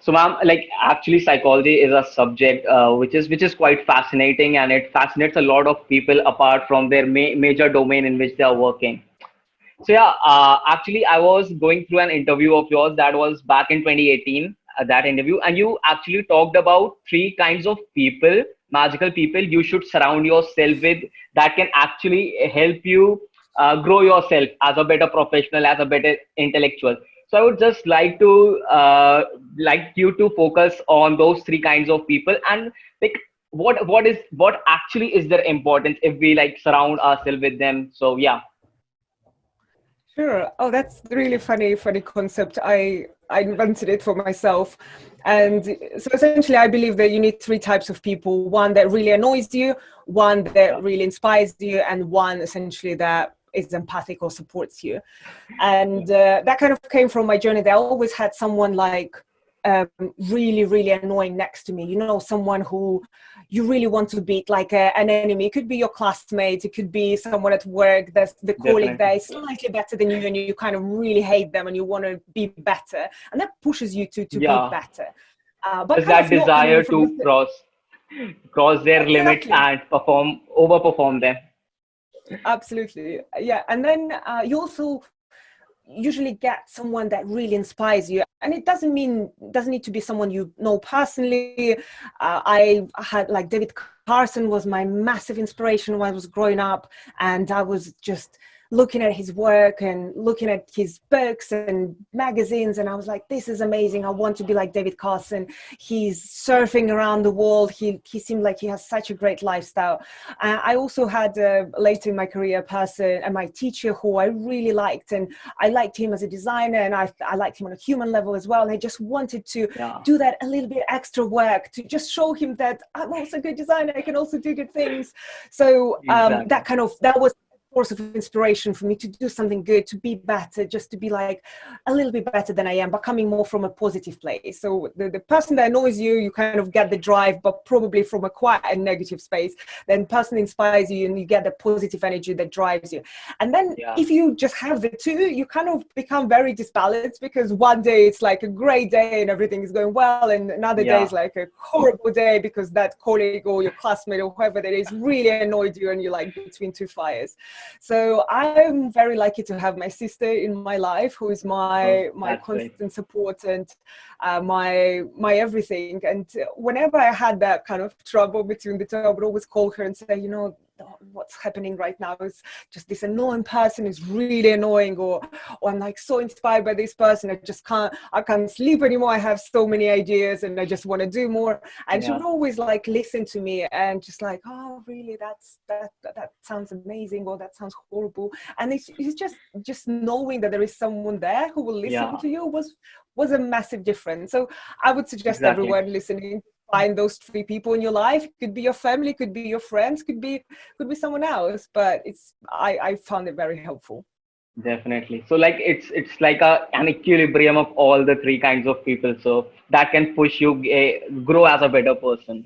So, ma'am, like actually, psychology is a subject which is quite fascinating, and it fascinates a lot of people apart from their major domain in which they are working. So yeah, actually, I was going through an interview of yours that was back in 2018. That interview, and you actually talked about three kinds of people, magical people you should surround yourself with that can actually help you grow yourself as a better professional, as a better intellectual. So I would just like you to focus on those three kinds of people, and like what actually is their importance if we like surround ourselves with them. So yeah. Sure. Oh, that's really funny concept. I invented it for myself. And so essentially, I believe that you need three types of people: one that really annoys you, one Yeah. that really inspires you, and one essentially that is empathic or supports you. And that kind of came from my journey. That I always had someone like um, really annoying next to me. You know, someone who you really want to beat, like an enemy. It could be your classmate, it could be someone at work, that's the colleague Definitely. that is slightly better than you, and you kind of really hate them and you want to be better, and that pushes you to be Yeah. better. But There's kind that of not coming desire from to the, cross their limits exactly. and overperform them. Absolutely. Yeah. And then you also usually get someone that really inspires you, and it doesn't need to be someone you know personally. I had like David Carson was my massive inspiration when I was growing up, and I was just looking at his work and looking at his books and magazines, and I was like, this is amazing, I want to be like David Carson. He's surfing around the world, he seemed like he has such a great lifestyle. I also had later in my career a person and my teacher who I really liked, and I liked him as a designer, and I liked him on a human level as well, and I just wanted to Yeah, do that a little bit extra work to just show him that I'm also a good designer, I can also do good things. So exactly. that was source of inspiration for me to do something good, to be better, just to be like a little bit better than I am, but coming more from a positive place. So the person that annoys you, you kind of get the drive, but probably from a quite a negative space. Then person inspires you and you get the positive energy that drives you. And then Yeah, if you just have the two, you kind of become very disbalanced, because one day it's like a great day and everything is going well, and another day is yeah, like a horrible day because that colleague or your classmate or whoever that is really annoyed you and you're like between two fires. So I'm very lucky to have my sister in my life, who is oh, my that's great. constant support and my everything. And whenever I had that kind of trouble between the two, I would always call her and say, you know, what's happening right now is just this annoying person is really annoying, or I'm like so inspired by this person, I can't sleep anymore, I have so many ideas and I just want to do more. And she Yeah, would always like listen to me and just like, oh really, that sounds amazing, or that sounds horrible. And it's just knowing that there is someone there who will listen yeah, to you was a massive difference. So I would suggest exactly. everyone listening, find those three people in your life. It could be your family, could be your friends, could be someone else, but I found it very helpful. Definitely. So like it's like an equilibrium of all the three kinds of people. So that can push you grow as a better person.